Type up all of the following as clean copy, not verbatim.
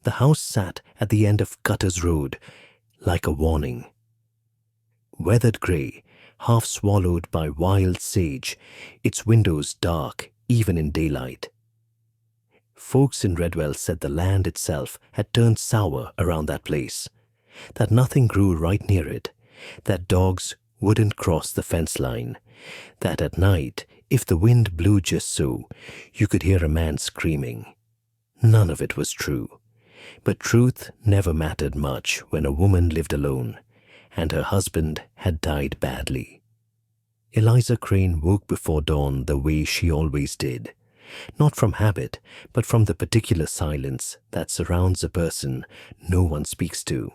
The house sat at the end of Cutter's Road, like a warning. Weathered grey, half swallowed by wild sage, its windows dark even in daylight. Folks in Redwell said the land itself had turned sour around that place, that nothing grew right near it, that dogs wouldn't cross the fence line, that at night, if the wind blew just so, you could hear a man screaming. None of it was true, but truth never mattered much when a woman lived alone, and her husband had died badly. Eliza Crane woke before dawn the way she always did, not from habit, but from the particular silence that surrounds a person no one speaks to.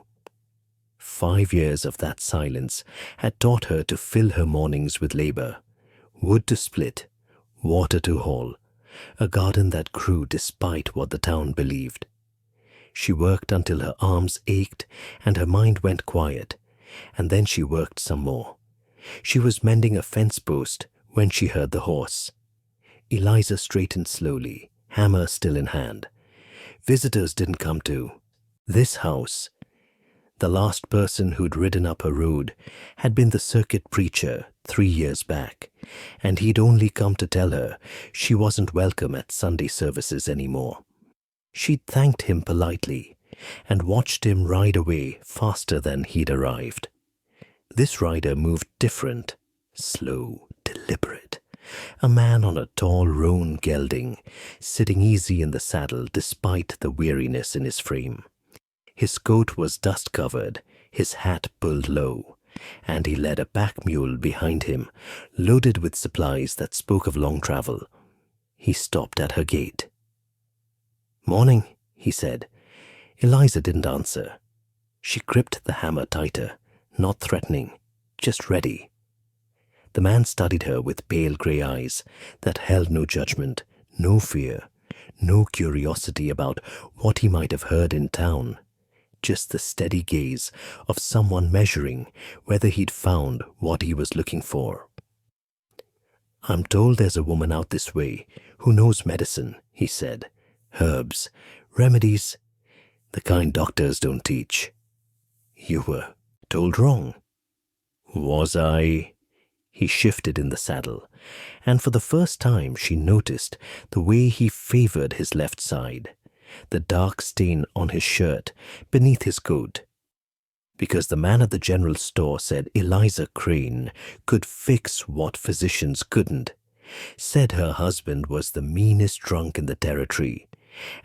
5 years of that silence had taught her to fill her mornings with labor, wood to split, water to haul, a garden that grew despite what the town believed. She worked until her arms ached and her mind went quiet, and then she worked some more. She was mending a fence post when she heard the horse. Eliza straightened slowly, hammer still in hand. Visitors didn't come to this house. The last person who'd ridden up her road had been the circuit preacher 3 years back, and he'd only come to tell her she wasn't welcome at Sunday services anymore. She'd thanked him politely and watched him ride away faster than he'd arrived. This rider moved different, slow, deliberate. A man on a tall roan gelding, sitting easy in the saddle despite the weariness in his frame. His coat was dust-covered, his hat pulled low, and he led a pack mule behind him, loaded with supplies that spoke of long travel. He stopped at her gate. "Morning," he said. Eliza didn't answer. She gripped the hammer tighter, not threatening, just ready. The man studied her with pale grey eyes that held no judgment, no fear, no curiosity about what he might have heard in town, just the steady gaze of someone measuring whether he'd found what he was looking for. "I'm told there's a woman out this way who knows medicine," he said. "Herbs, remedies, the kind doctors don't teach." "You were told wrong." "Was I?" He shifted in the saddle, and for the first time she noticed the way he favored his left side, the dark stain on his shirt beneath his coat. Because the man at the general store said Eliza Crane could fix what physicians couldn't, said her husband was the meanest drunk in the territory,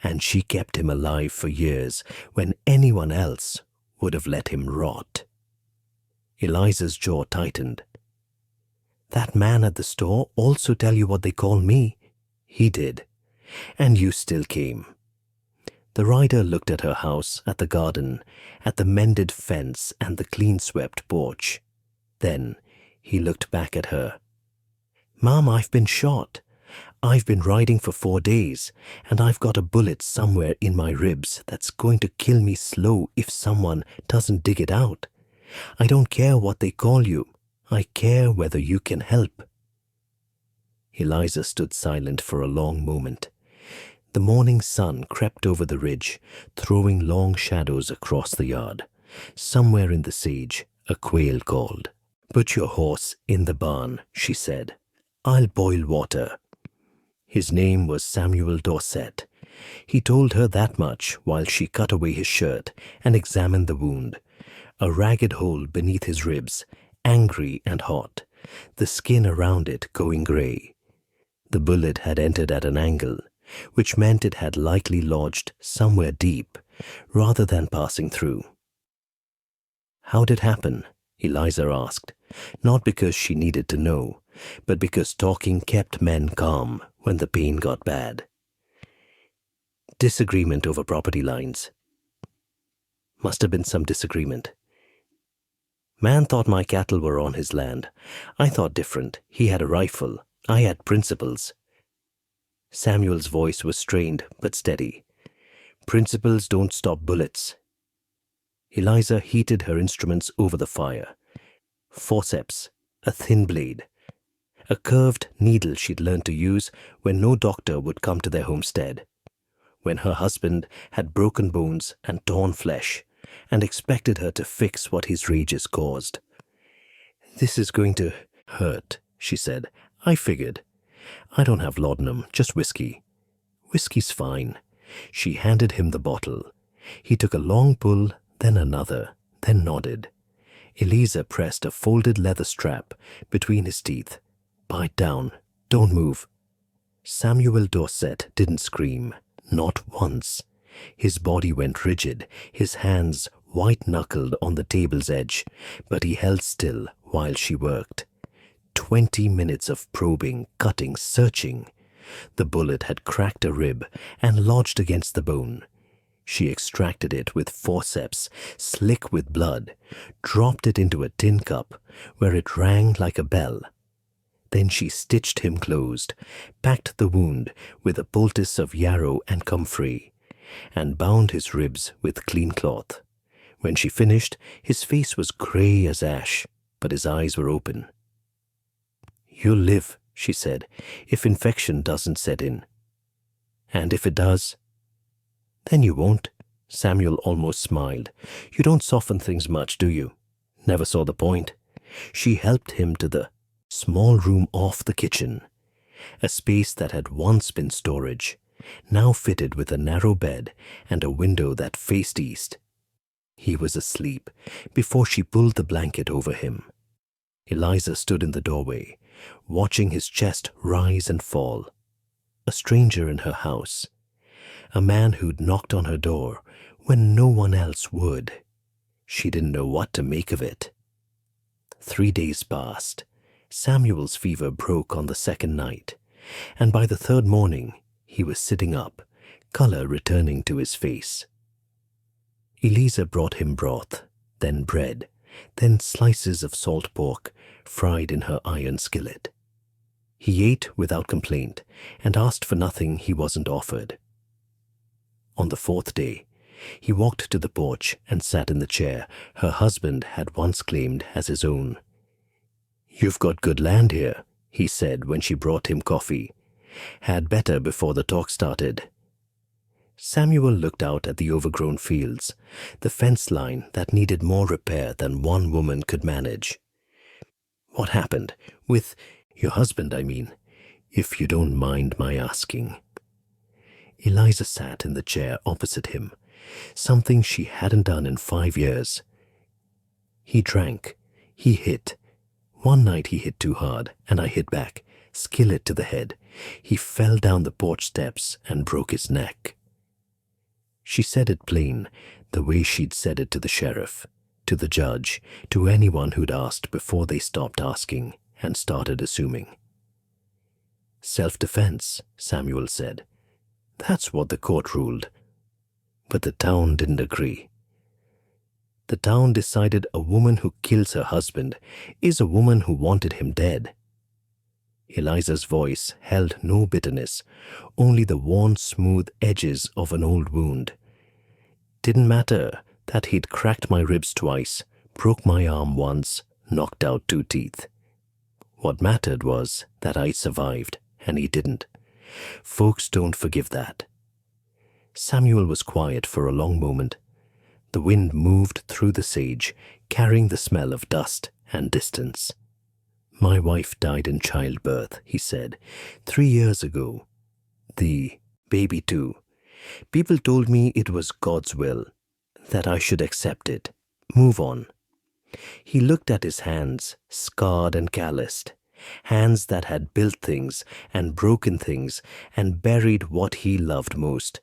and she kept him alive for years when anyone else would have let him rot. Eliza's jaw tightened. "That man at the store also tell you what they call me?" "He did. And you still came." The rider looked at her house, at the garden, at the mended fence and the clean-swept porch. Then he looked back at her. "Mom, I've been shot. I've been riding for 4 days, and I've got a bullet somewhere in my ribs that's going to kill me slow if someone doesn't dig it out. I don't care what they call you. I care whether you can help." Eliza stood silent for a long moment. The morning sun crept over the ridge, throwing long shadows across the yard. Somewhere in the sage, a quail called. "Put your horse in the barn," she said. "I'll boil water." His name was Samuel Dorset. He told her that much while she cut away his shirt and examined the wound. A ragged hole beneath his ribs, angry and hot, the skin around it going grey. The bullet had entered at an angle, which meant it had likely lodged somewhere deep, rather than passing through. "How'd it happen?" Eliza asked, not because she needed to know, but because talking kept men calm when the pain got bad. "Disagreement over property lines." "Must have been some disagreement." "Man thought my cattle were on his land. I thought different. He had a rifle. I had principles." Samuel's voice was strained but steady. "Principles don't stop bullets." Eliza heated her instruments over the fire. Forceps, a thin blade, a curved needle she'd learned to use when no doctor would come to their homestead. when her husband had broken bones and torn flesh, and expected her to fix what his rages caused. "This is going to hurt," she said. "I figured. I don't have laudanum, just whiskey." "Whiskey's fine." She handed him the bottle. He took a long pull, then another, then nodded. Eliza pressed a folded leather strap between his teeth. "Bite down. Don't move." Samuel Dorset didn't scream, not once. His body went rigid, his hands white-knuckled on the table's edge, but he held still while she worked. 20 minutes of probing, cutting, searching. The bullet had cracked a rib and lodged against the bone. She extracted it with forceps, slick with blood, dropped it into a tin cup, where it rang like a bell. Then she stitched him closed, packed the wound with a poultice of yarrow and comfrey, and bound his ribs with clean cloth. When she finished, his face was grey as ash, but his eyes were open. "You'll live," she said, "if infection doesn't set in." "And if it does?" "Then you won't." Samuel almost smiled. "You don't soften things much, do you?" "Never saw the point." She helped him to the small room off the kitchen, a space that had once been storage, now fitted with a narrow bed and a window that faced east. He was asleep before she pulled the blanket over him. Eliza stood in the doorway, watching his chest rise and fall. A stranger in her house, a man who'd knocked on her door when no one else would. She didn't know what to make of it. 3 days passed. Samuel's fever broke on the second night, and by the third morning he was sitting up, color returning to his face. Eliza brought him broth, then bread, then slices of salt pork fried in her iron skillet. He ate without complaint and asked for nothing he wasn't offered. On the fourth day, he walked to the porch and sat in the chair her husband had once claimed as his own. "You've got good land here," he said when she brought him coffee. "Had better before the talk started." Samuel looked out at the overgrown fields, the fence line that needed more repair than one woman could manage. "What happened? With your husband, I mean, if you don't mind my asking." Eliza sat in the chair opposite him, something she hadn't done in 5 years. "He drank. He hit. One night he hit too hard, and I hit back, skillet to the head. He fell down the porch steps and broke his neck." She said it plain, the way she'd said it to the sheriff, to the judge, to anyone who'd asked before they stopped asking and started assuming. "Self-defense," Samuel said. "That's what the court ruled." But the town didn't agree. The town decided a woman who kills her husband is a woman who wanted him dead. Eliza's voice held no bitterness, only the worn smooth edges of an old wound. "Didn't matter that he'd cracked my ribs twice, broke my arm once, knocked out 2 teeth. What mattered was that I survived, and he didn't. Folks don't forgive that." Samuel was quiet for a long moment. The wind moved through the sage, carrying the smell of dust and distance. "My wife died in childbirth," he said, 3 years ago. The baby too. People told me it was God's will, that I should accept it, move on." He looked at his hands, scarred and calloused, hands that had built things and broken things and buried what he loved most.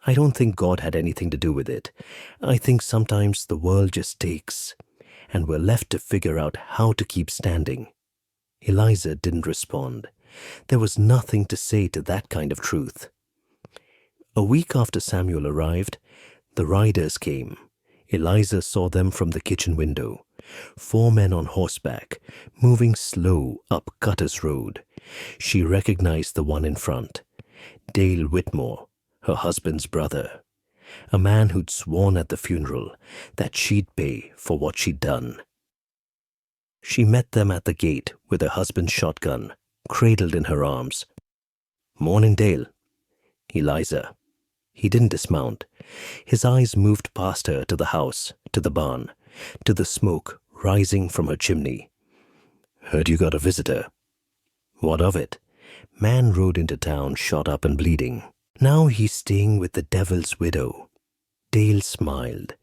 "I don't think God had anything to do with it. I think sometimes the world just takes, and we're left to figure out how to keep standing." Eliza didn't respond. There was nothing to say to that kind of truth. A week after Samuel arrived, the riders came. Eliza saw them from the kitchen window. 4 men on horseback, moving slow up Cutter's Road. She recognized the one in front. Dale Whitmore, her husband's brother. A man who'd sworn at the funeral that she'd pay for what she'd done. She met them at the gate with her husband's shotgun, cradled in her arms. "Morning, Dale." Eliza. He didn't dismount. His eyes moved past her to the house, to the barn, to the smoke rising from her chimney. Heard you got a visitor. What of it? Man rode into town, shot up and bleeding. Now he's staying with the devil's widow. Dale smiled,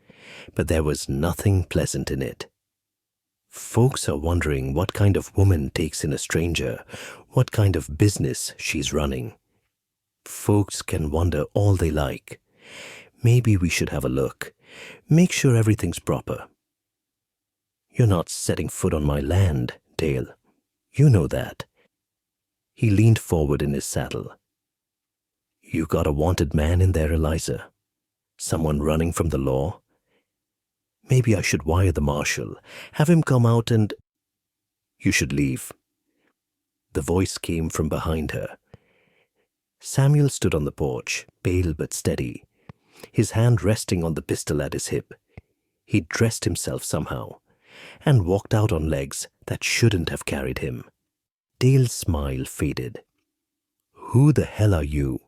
but there was nothing pleasant in it. Folks are wondering what kind of woman takes in a stranger, what kind of business she's running. Folks can wonder all they like. Maybe we should have a look. Make sure everything's proper. You're not setting foot on my land, Dale. You know that. He leaned forward in his saddle. You got a wanted man in there, Eliza? Someone running from the law? Maybe I should wire the marshal, have him come out and... You should leave. The voice came from behind her. Samuel stood on the porch, pale but steady, his hand resting on the pistol at his hip. He'd dressed himself somehow, and walked out on legs that shouldn't have carried him. Dale's smile faded. Who the hell are you?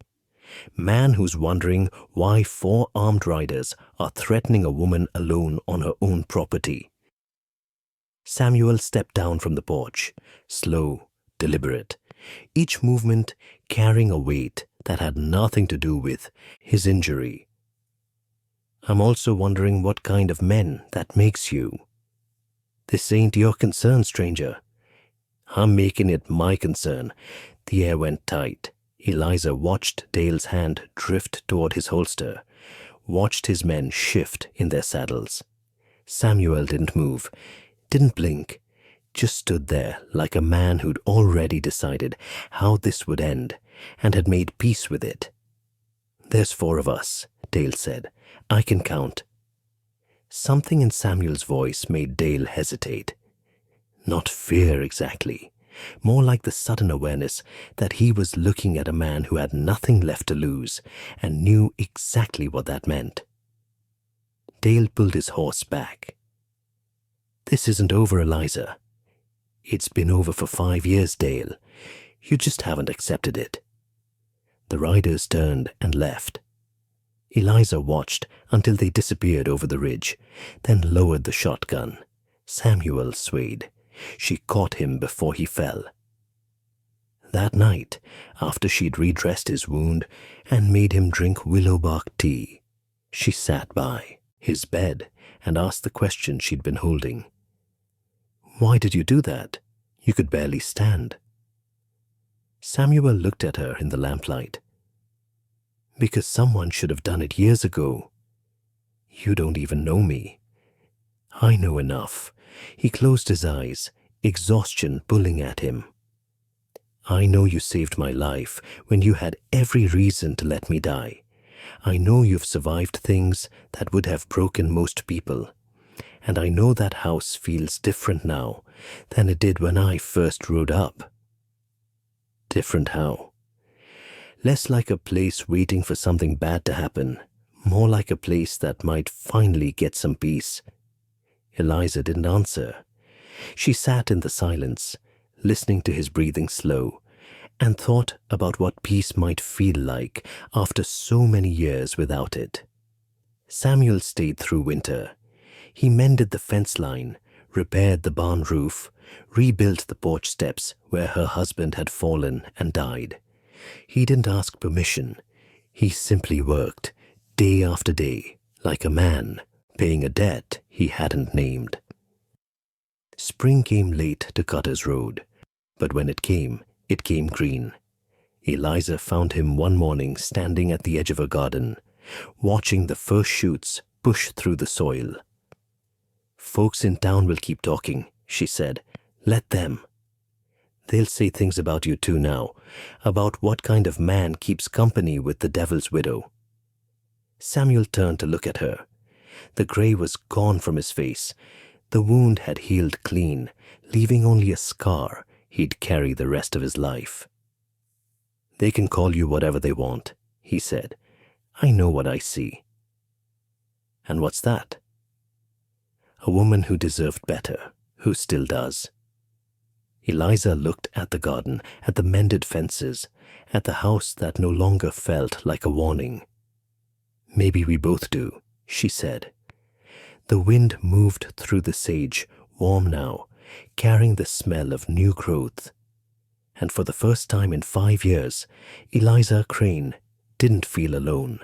Man who's wondering why 4 armed riders are threatening a woman alone on her own property. Samuel stepped down from the porch, slow, deliberate, each movement carrying a weight that had nothing to do with his injury. I'm also wondering what kind of men that makes you. This ain't your concern, stranger. I'm making it my concern. The air went tight. Eliza watched Dale's hand drift toward his holster, watched his men shift in their saddles. Samuel didn't move, didn't blink, just stood there like a man who'd already decided how this would end and had made peace with it. There's 4 of us, Dale said. I can count. Something in Samuel's voice made Dale hesitate. Not fear exactly, more like the sudden awareness that he was looking at a man who had nothing left to lose and knew exactly what that meant. Dale pulled his horse back. This isn't over, Eliza. It's been over for 5 years, Dale. You just haven't accepted it. The riders turned and left. Eliza watched until they disappeared over the ridge, then lowered the shotgun. Samuel swayed. She caught him before he fell. That night, after she'd redressed his wound and made him drink willow bark tea, she sat by his bed and asked the question she'd been holding. Why did you do that? You could barely stand. Samuel looked at her in the lamplight. Because someone should have done it years ago. You don't even know me. I know enough. He closed his eyes, exhaustion pulling at him. I know you saved my life when you had every reason to let me die. I know you've survived things that would have broken most people. And I know that house feels different now than it did when I first rode up. Different how? Less like a place waiting for something bad to happen, more like a place that might finally get some peace. Eliza didn't answer. She sat in the silence, listening to his breathing slow, and thought about what peace might feel like after so many years without it. Samuel stayed through winter. He mended the fence line, repaired the barn roof, rebuilt the porch steps where her husband had fallen and died. He didn't ask permission. He simply worked, day after day, like a man, paying a debt he hadn't named. Spring came late to Cutter's Road, but when it came green. Eliza found him one morning standing at the edge of her garden, watching the first shoots push through the soil. Folks in town will keep talking, she said. Let them. They'll say things about you too now, about what kind of man keeps company with the devil's widow. Samuel turned to look at her. The gray was gone from his face. The wound had healed clean, leaving only a scar he'd carry the rest of his life. They can call you whatever they want, he said. I know what I see. And what's that? A woman who deserved better, who still does. Eliza looked at the garden, at the mended fences, at the house that no longer felt like a warning. "Maybe we both do," she said. The wind moved through the sage, warm now, carrying the smell of new growth. And for the first time in 5 years, Eliza Crane didn't feel alone.